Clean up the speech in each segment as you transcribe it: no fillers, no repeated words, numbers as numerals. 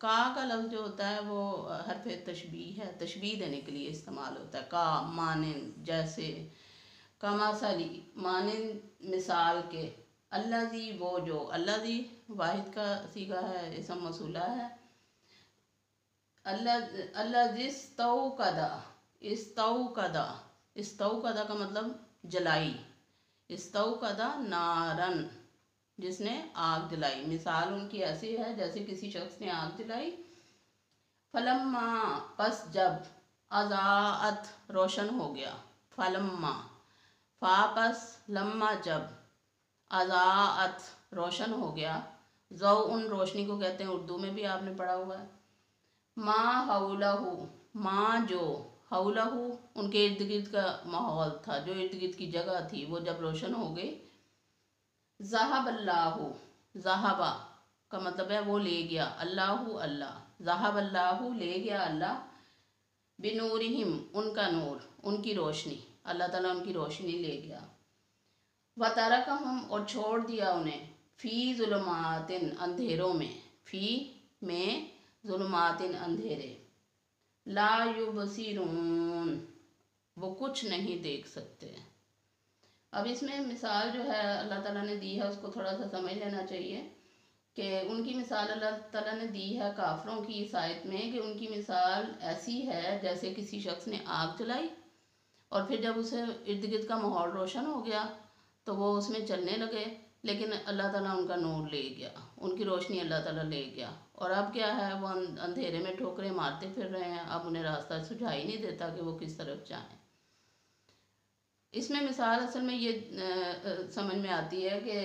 کا لفظ جو ہوتا ہے وہ حرف تشبیہ ہے، تشبیہ دینے کے لیے استعمال ہوتا ہے۔ کا مانند، جیسے، کمثلی مانند مثال کے، الذی وہ جو، الذی واحد کا صیغہ ہے، اسم موصولہ ہے، الذی استوقد، استوقد، استوقد کا مطلب جلائی، استوقد نارن، جس نے آگ جلائی۔ مثال ان کی ایسی ہے جیسے کسی شخص نے آگ جلائی، فلما پس جب، اضاءت روشن ہو گیا، فلما فا پس لما جب، اضاءت روشن ہو گیا، ضوء روشنی کو کہتے ہیں، اردو میں بھی آپ نے پڑھا ہوا ہے۔ ما حولہ، ما جو، حولہ ان کے ارد گرد کا ماحول تھا، جو ارد گرد کی جگہ تھی، وہ جب روشن ہو گئی، ذہب اللہ، ذہب کا مطلب ہے وہ لے گیا، اللہ اللہ، ذہب اللہ لے گیا اللہ، بنورہم ان کا نور، ان کی روشنی، اللہ تعالیٰ ان کی روشنی لے گیا، وترکہم اور چھوڑ دیا انہیں، فی ظلمات اندھیروں میں، فی میں، ظلمات اندھیرے، لا یبصرون وہ کچھ نہیں دیکھ سکتے۔ اب اس میں مثال جو ہے اللہ تعالیٰ نے دی ہے اس کو تھوڑا سا سمجھ لینا چاہیے کہ ان کی مثال اللہ تعالیٰ نے دی ہے کافروں کی اس آیت میں کہ ان کی مثال ایسی ہے جیسے کسی شخص نے آگ جلائی اور پھر جب اسے ارد گرد کا ماحول روشن ہو گیا تو وہ اس میں چلنے لگے، لیکن اللہ تعالیٰ ان کا نور لے گیا، ان کی روشنی اللہ تعالیٰ لے گیا، اور اب کیا ہے وہ اندھیرے میں ٹھوکریں مارتے پھر رہے ہیں، اب انہیں راستہ سجھائی نہیں دیتا کہ وہ کس طرف جائیں۔ اس میں مثال اصل میں یہ سمجھ میں آتی ہے کہ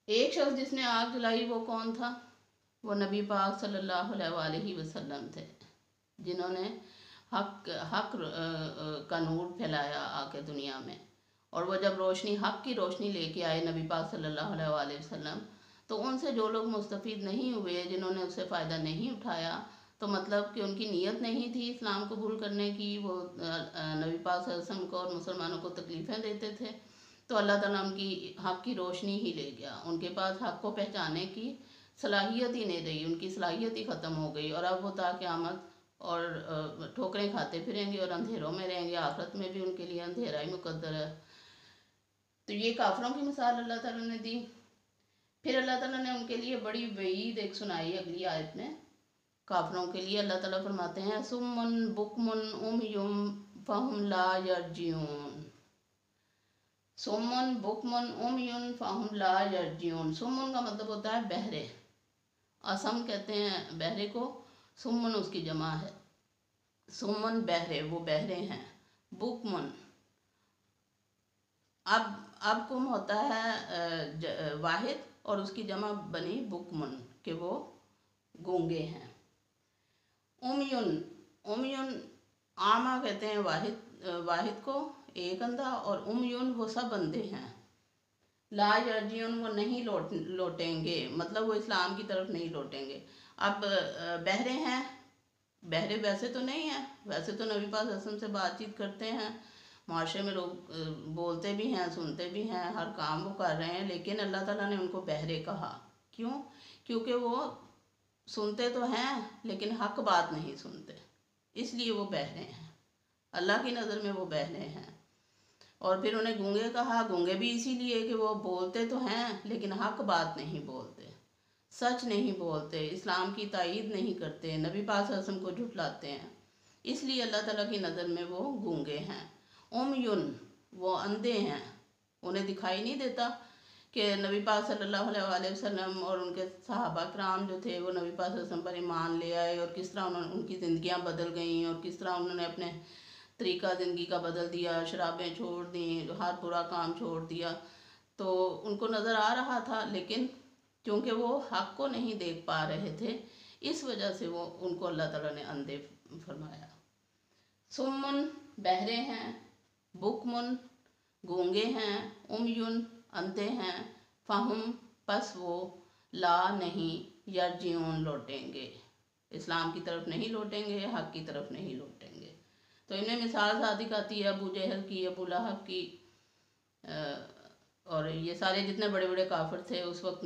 ایک شخص جس نے آگ جلائی وہ کون تھا؟ وہ نبی پاک صلی اللہ علیہ وآلہ وسلم تھے، جنہوں نے حق کا نور پھیلایا آ کے دنیا میں، اور وہ جب روشنی، حق کی روشنی لے کے آئے نبی پاک صلی اللہ علیہ وآلہ وسلم، تو ان سے جو لوگ مستفید نہیں ہوئے، جنہوں نے اس سے فائدہ نہیں اٹھایا، تو مطلب کہ ان کی نیت نہیں تھی اسلام قبول کرنے کی، وہ نبی پاک صلی اللہ علیہ وسلم کو اور مسلمانوں کو تکلیفیں دیتے تھے، تو اللہ تعالیٰ ان کی حق کی روشنی ہی لے گیا، ان کے پاس حق کو پہچانے کی صلاحیت ہی نہیں رہی، ان کی صلاحیت ہی ختم ہو گئی، اور اب وہ تا قیامت اور ٹھوکریں کھاتے پھریں گے اور اندھیروں میں رہیں گے، آخرت میں بھی ان کے لیے اندھیرا ہی مقدر ہے۔ تو یہ کافروں کی مثال اللہ تعالیٰ نے دی۔ پھر اللہ تعالیٰ نے ان کے لیے بڑی وعید ایک سنائی اگلی آیت میں، کافروں کے لیے اللہ تعالیٰ فرماتے ہیں سمن بکمن امیٌ فہم لا یرجعون، سمن بکمن امیٌ فہم لا یرجعون، سمن کا مطلب ہوتا ہے بہرے، اسم کہتے ہیں بہرے کو، سمن اس کی جمع ہے، سمن بہرے، وہ بہرے ہیں، بکمن اب کم ہوتا ہے واحد اور اس کی جمع بنی بکمن کہ وہ گونگے ہیں، امیون، امیون عامہ کہتے ہیں واحد کو، ایک اندھا، اور امیون وہ سب اندھے ہیں، لا یرجعون وہ نہیں لوٹیں گے، مطلب وہ اسلام کی طرف نہیں لوٹیں گے۔ اب بہرے ہیں، بہرے ویسے تو نہیں ہیں، ویسے تو نبی پاک صلی اللہ علیہ وسلم سے بات چیت کرتے ہیں، معاشرے میں لوگ بولتے بھی ہیں، سنتے بھی ہیں، ہر کام وہ کر رہے ہیں، لیکن اللہ تعالیٰ نے ان کو بہرے کہا، کیوں؟ کیونکہ وہ سنتے تو ہیں لیکن حق بات نہیں سنتے، اس لیے وہ بہرے ہیں، اللہ کی نظر میں وہ بہرے ہیں۔ اور پھر انہیں گونگے کہا، گونگے بھی اسی لیے کہ وہ بولتے تو ہیں لیکن حق بات نہیں بولتے، سچ نہیں بولتے، اسلام کی تائید نہیں کرتے، نبی پاک صلی اللہ علیہ وسلم کو جھٹلاتے ہیں، اس لیے اللہ تعالیٰ کی نظر میں وہ گونگے ہیں۔ امیون وہ اندھے ہیں، انہیں دکھائی نہیں دیتا کہ نبی پاک صلی اللہ علیہ وآلہ وسلم اور ان کے صحابہ کرام جو تھے وہ نبی پاک صلی اللہ علیہ وسلم پر ایمان لے آئے، اور کس طرح ان کی زندگیاں بدل گئیں، اور کس طرح انہوں نے اپنے طریقہ زندگی کا بدل دیا، شرابیں چھوڑ دیں، ہر برا کام چھوڑ دیا، تو ان کو نظر آ رہا تھا، لیکن کیونکہ وہ حق کو نہیں دیکھ پا رہے تھے، اس وجہ سے وہ ان کو اللہ تعالیٰ نے اندھے فرمایا۔ سمن بہرے ہیں، بکمن گونگے ہیں، امیون اندھے ہیں، فہم پس وہ، لا نہیں، یرجعون لوٹیں گے، اسلام کی طرف نہیں لوٹیں گے، حق کی طرف نہیں لوٹیں گے۔ تو ان میں مثال صادق آتی ہے ابو جہل کی، ابو لہب کی، اور یہ سارے جتنے بڑے بڑے کافر تھے اس وقت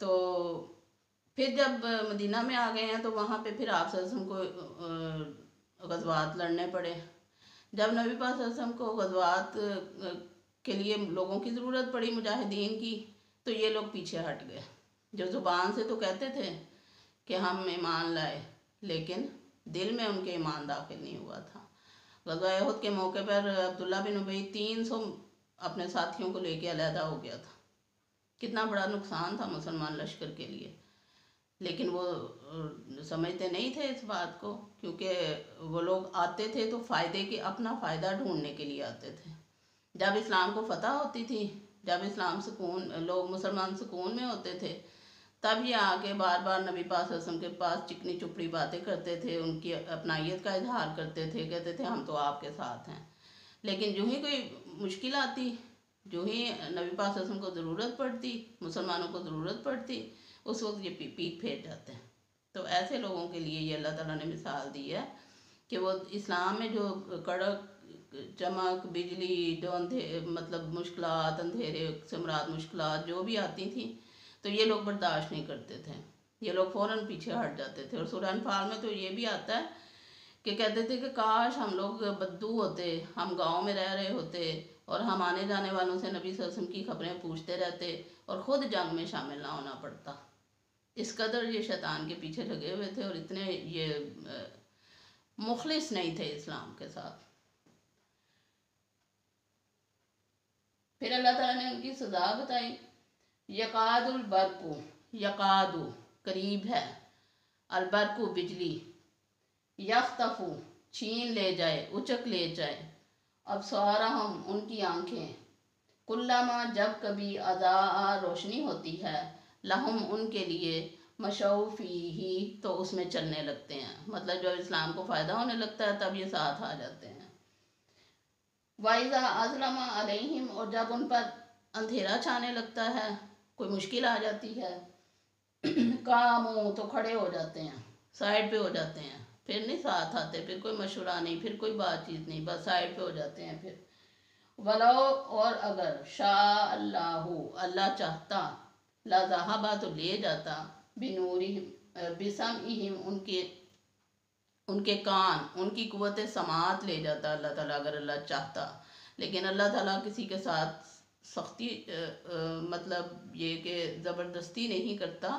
تو پھر جب مدینہ میں آ گئے ہیں تو وہاں پہ پھر آپ صلی اللہ علیہ وسلم کو غزوات لڑنے پڑے۔ جب نبی پاک صلی اللہ علیہ وسلم کو غزوات کے لیے لوگوں کی ضرورت پڑی، مجاہدین کی، تو یہ لوگ پیچھے ہٹ گئے۔ جو زبان سے تو کہتے تھے کہ ہم ایمان لائے، لیکن دل میں ان کے ایمان داخل نہیں ہوا تھا۔ غزوہ احد کے موقع پر عبداللہ بن ابی 300 اپنے ساتھیوں کو لے کے علیحدہ ہو گیا تھا۔ کتنا بڑا نقصان تھا مسلمان لشکر کے لیے، لیکن وہ سمجھتے نہیں تھے اس بات کو، کیونکہ وہ لوگ آتے تھے تو اپنا فائدہ ڈھونڈنے کے لیے آتے تھے۔ جب اسلام کو فتح ہوتی تھی، جب لوگ مسلمان سکون میں ہوتے تھے، تب یہ آ کے بار بار نبی پاک صلی اللہ علیہ وسلم کے پاس چکنی چپڑی باتیں کرتے تھے، ان کی اپنائیت کا اظہار کرتے تھے، کہتے تھے ہم تو آپ کے ساتھ ہیں۔ لیکن جو ہی کوئی مشکل آتی، جو ہی نبی پاک صلی اللہ علیہ وسلم کو ضرورت پڑتی، مسلمانوں کو ضرورت پڑتی، اس وقت یہ پیٹ پھیر جاتے ہیں۔ تو ایسے لوگوں کے لیے یہ اللہ تعالیٰ نے مثال دی ہے کہ وہ اسلام میں جو کڑک چمک بجلی، جو مطلب مشکلات، اندھیرے سے مراد مشکلات جو بھی آتی تھیں، تو یہ لوگ برداشت نہیں کرتے تھے، یہ لوگ فوراً پیچھے ہٹ جاتے تھے۔ اور سورہ انفال میں تو یہ بھی آتا ہے کہ کہتے تھے کہ کاش ہم لوگ بدو ہوتے، ہم گاؤں میں رہ رہے ہوتے اور ہم آنے جانے والوں سے نبی صلی اللہ علیہ وسلم کی خبریں پوچھتے رہتے اور خود جنگ میں شامل نہ ہونا پڑتا۔ اس قدر یہ شیطان کے پیچھے لگے ہوئے تھے اور اتنے یہ مخلص نہیں تھے اسلام کے ساتھ۔ پھر اللہ تعالیٰ نے ان کی سزا بتائی، یقاد البرقو، یقادو قریب ہے، البرقو بجلی، یختفو چھین لے جائے، اچک لے جائے، ابصارہم ان کی آنکھیں، کلما جب کبھی اضاء روشنی ہوتی ہے، لہم ان کے لیے، مشوا فیہ تو اس میں چلنے لگتے ہیں، مطلب جب اسلام کو فائدہ ہونے لگتا ہے تب یہ ساتھ آ جاتے ہیں۔ وَإِذَا أَظْلَمَ عَلَيْهِمْ اور جب ان پر اندھیرا چھانے لگتا ہے، کوئی مشکل آ جاتی ہے، قاموا تو کھڑے ہو جاتے ہیں، سائڈ پہ ہو جاتے ہیں، پھر نہیں ساتھ آتے، پھر کوئی مشورہ نہیں، پھر کوئی بات چیت نہیں، بس سائڈ پہ ہو جاتے ہیں۔ پھر وَلَوْ اور اگر شاء اللہ اللہ چاہتا، لَذَهَبَ تو لے جاتا، بِنُورِهِمْ بِسَمْعِهِمْ ان کے کان، ان کی قوت سماعت لے جاتا اللہ تعالیٰ اگر اللہ چاہتا۔ لیکن اللہ تعالیٰ کسی کے ساتھ سختی مطلب یہ کہ زبردستی نہیں کرتا،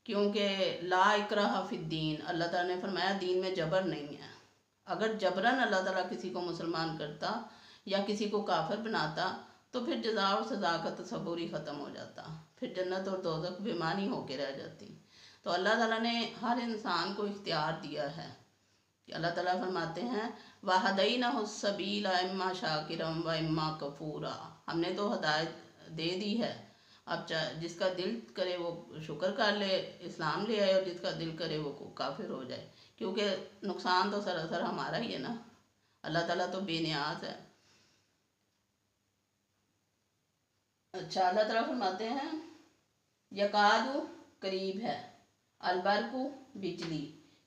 کیونکہ لا اکراہ فی الدین، اللہ تعالیٰ نے فرمایا دین میں جبر نہیں ہے۔ اگر جبراً اللہ تعالیٰ کسی کو مسلمان کرتا یا کسی کو کافر بناتا تو پھر جزا و سزا کا تصور ہی ختم ہو جاتا، پھر جنت اور دوزخ بےمعنی ہو کے رہ جاتی۔ تو اللہ تعالیٰ نے ہر انسان کو اختیار دیا ہے کہ اللہ تعالیٰ فرماتے ہیں وَهَدَيْنَهُ السَّبِيلَ إِمَّا شَاكِرًا وَإِمَّا كَفُورًا، ہم نے تو ہدایت دے دی ہے، اب جس کا دل کرے وہ شکر کر لے، اسلام لے آئے، اور جس کا دل کرے وہ کافر ہو جائے، کیونکہ نقصان تو سراسر ہمارا ہی ہے نا، اللہ تعالیٰ تو بے نیاز ہے۔ اچھا، اللہ تعالیٰ فرماتے ہیں یقادو قریب ہے، البرقو بجلی،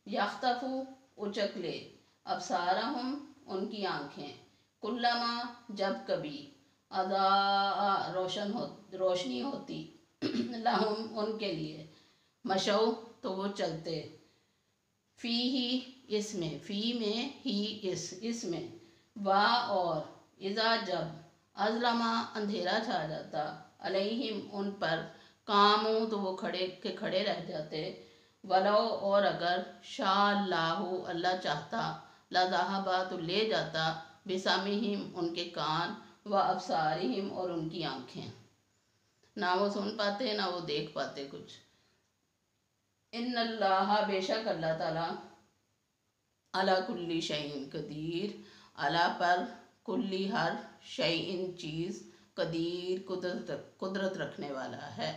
یختفو اچک لے، ابصارہم ان کی آنکھیں، کلما جب کبھی، اضاء روشنی ہوتی، لہم ان کے لیے، مشو تو وہ چلتے، فی ہی اس میں، فی میں ہی اس میں، وا اور، اذا جب، ازلما اندھیرا چھا جاتا، علیہم ان پر، قاموا تو وہ کھڑے رہ جاتے، ولو اور اگر شاء اللہ اللہ چاہتا، لذہب تو لے جاتا، بسمعہم ان کے کان، و ابصارہم اور ان کی آنکھیں، نہ وہ سن پاتے نہ وہ دیکھ پاتے کچھ۔ ان اللہ بے شک اللہ تعالیٰ، علی کل شیء قدیر، اللہ پر کلی ہر شیء چیز، قدیر قدرت رکھنے والا ہے،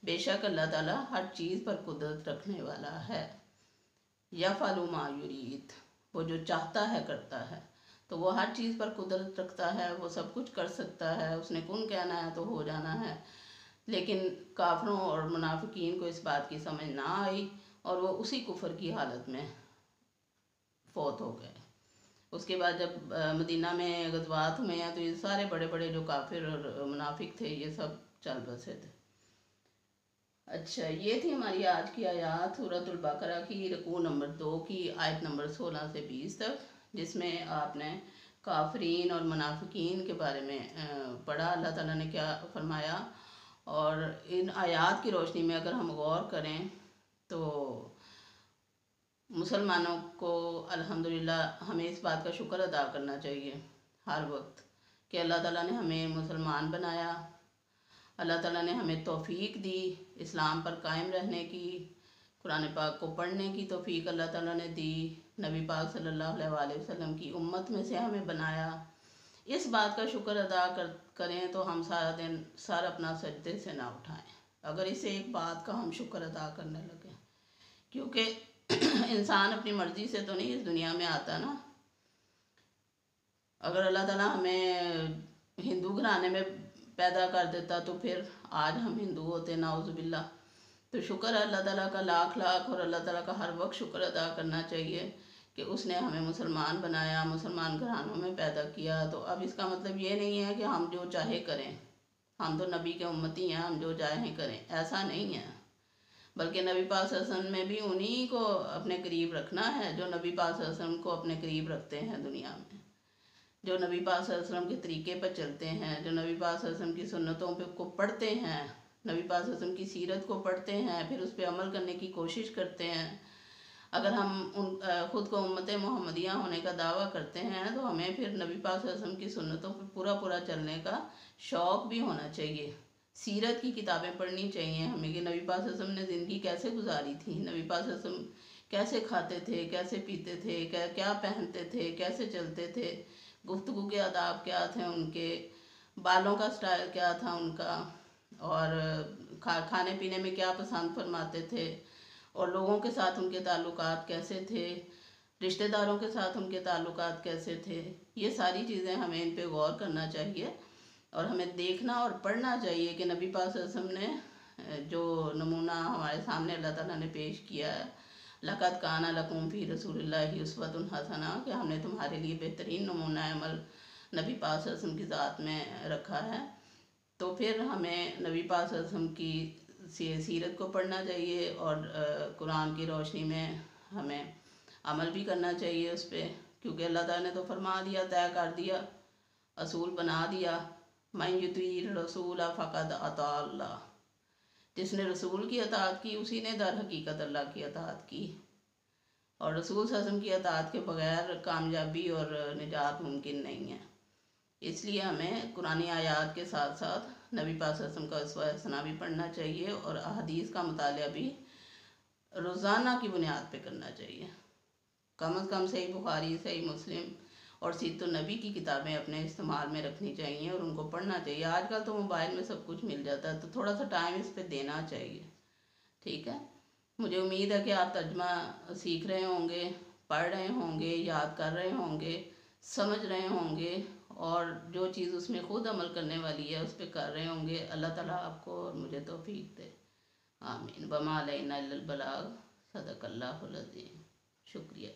بے شک اللہ تعالیٰ ہر چیز پر قدرت رکھنے والا ہے۔ یفعل ما یرید، وہ جو چاہتا ہے کرتا ہے، تو وہ ہر چیز پر قدرت رکھتا ہے، وہ سب کچھ کر سکتا ہے، اس نے کن کہنا ہے تو ہو جانا ہے۔ لیکن کافروں اور منافقین کو اس بات کی سمجھ نہ آئی اور وہ اسی کفر کی حالت میں فوت ہو گئے۔ اس کے بعد جب مدینہ میں غزوات ہوئے ہیں تو یہ سارے بڑے بڑے جو کافر اور منافق تھے یہ سب چل بسے تھے۔ اچھا، یہ تھی ہماری آج کی آیات سورۃ البقرہ کی رکوع نمبر 2 کی آیت نمبر 16 سے 20 تک، جس میں آپ نے کافرین اور منافقین کے بارے میں پڑھا، اللہ تعالیٰ نے کیا فرمایا۔ اور ان آیات کی روشنی میں اگر ہم غور کریں تو مسلمانوں کو الحمدللہ ہمیں اس بات کا شکر ادا کرنا چاہیے ہر وقت کہ اللہ تعالیٰ نے ہمیں مسلمان بنایا، اللہ تعالیٰ نے ہمیں توفیق دی اسلام پر قائم رہنے کی، قرآن پاک کو پڑھنے کی توفیق اللہ تعالیٰ نے دی، نبی پاک صلی اللہ علیہ وآلہ وسلم کی امت میں سے ہمیں بنایا۔ اس بات کا شکر ادا کریں تو ہم سارا دن سر اپنا سجدے سے نہ اٹھائیں اگر اسے ایک بات کا ہم شکر ادا کرنے لگیں، کیونکہ انسان اپنی مرضی سے تو نہیں اس دنیا میں آتا نا۔ اگر اللہ تعالیٰ ہمیں ہندو گھرانے میں پیدا کر دیتا تو پھر آج ہم ہندو ہوتے، نعوذ باللہ۔ تو شکر ہے اللہ تعالیٰ کا لاکھ لاکھ، اور اللہ تعالیٰ کا ہر وقت شکر ادا کرنا چاہیے کہ اس نے ہمیں مسلمان بنایا، مسلمان گھرانوں میں پیدا کیا۔ تو اب اس کا مطلب یہ نہیں ہے کہ ہم جو چاہے کریں، ہم تو نبی کے امتی ہیں، ہم جو چاہیں کریں، ایسا نہیں ہے۔ بلکہ نبی پاک صلی اللہ علیہ وسلم نے بھی انہی کو اپنے قریب رکھنا ہے جو نبی پاک صلی اللہ علیہ وسلم کو اپنے قریب رکھتے ہیں دنیا میں، جو نبی پاک صلی اللہ علیہ وسلم کے طریقے پر چلتے ہیں، جو نبی پاک صلی اللہ علیہ وسلم کی سنتوں کو پڑھتے ہیں، نبی پاک صلی اللہ علیہ وسلم کی سیرت کو پڑھتے ہیں، پھر اس پہ عمل کرنے کی کوشش کرتے ہیں۔ اگر ہم خود کو امت محمدیہ ہونے کا دعویٰ کرتے ہیں تو ہمیں پھر نبی پاک صلی اللہ علیہ وسلم کی سنتوں پہ پورا چلنے کا شوق بھی ہونا چاہیے۔ سیرت کی کتابیں پڑھنی چاہیے ہمیں کہ نبی پاک صلی اللہ علیہ وسلم نے زندگی کیسے گزاری تھی، نبی پاک صلی اللہ علیہ وسلم کیسے کھاتے تھے، کیسے پیتے تھے، کیا پہنتے تھے، کیسے چلتے تھے، گفتگو کے آداب کیا تھے ان کے، بالوں کا سٹائل کیا تھا ان کا، اور کھانے پینے میں کیا پسند فرماتے تھے، اور لوگوں کے ساتھ ان کے تعلقات کیسے تھے، رشتہ داروں کے ساتھ ان کے تعلقات کیسے تھے۔ یہ ساری چیزیں ہمیں ان پہ غور کرنا چاہیے اور ہمیں دیکھنا اور پڑھنا چاہیے کہ نبی پاک صلی اللہ علیہ وسلم نے جو نمونہ ہمارے سامنے اللہ تعالیٰ نے پیش کیا ہے، لَقَدْ كَانَ لَكُمْ فِي رَسُولِ اللَّهِ أُسْوَةٌ حَسَنَةٌ، کہ ہم نے تمہارے لیے بہترین نمونہ عمل نبی پاک صلی اللہ علیہ وسلم کی ذات میں رکھا ہے۔ تو پھر ہمیں نبی پاک صلی اللہ علیہ وسلم کی سیرت کو پڑھنا چاہیے اور قرآن کی روشنی میں ہمیں عمل بھی کرنا چاہیے اس پہ، کیونکہ اللہ تعالیٰ نے تو فرما دیا، طے کر دیا، اصول بنا دیا، مَن یُطِیعِ الرَّسُولَ فَقَدْ اطاع اللہ، جس نے رسول کی اطاعت کی اسی نے در حقیقت اللہ کی اطاعت کی، اور رسول صلی اللہ علیہ وسلم کی اطاعت کے بغیر کامیابی اور نجات ممکن نہیں ہے۔ اس لیے ہمیں قرآنی آیات کے ساتھ ساتھ نبی پاک صلی اللہ علیہ وسلم کا اسوہ حسنہ بھی پڑھنا چاہیے اور احادیث کا مطالعہ بھی روزانہ کی بنیاد پہ کرنا چاہیے۔ کم از کم صحیح بخاری، صحیح مسلم اور سیرت النبی کی کتابیں اپنے استعمال میں رکھنی چاہیے اور ان کو پڑھنا چاہیے۔ آج کل تو موبائل میں سب کچھ مل جاتا ہے، تو تھوڑا سا ٹائم اس پہ دینا چاہیے، ٹھیک ہے۔ مجھے امید ہے کہ آپ ترجمہ سیکھ رہے ہوں گے، پڑھ رہے ہوں گے، یاد کر رہے ہوں گے، سمجھ رہے ہوں گے، اور جو چیز اس میں خود عمل کرنے والی ہے اس پہ کر رہے ہوں گے۔ اللہ تعالیٰ آپ کو اور مجھے توفیق دے، آمین۔ وما علینا الا البلاغ، صدق اللہ العظیم۔ شکریہ۔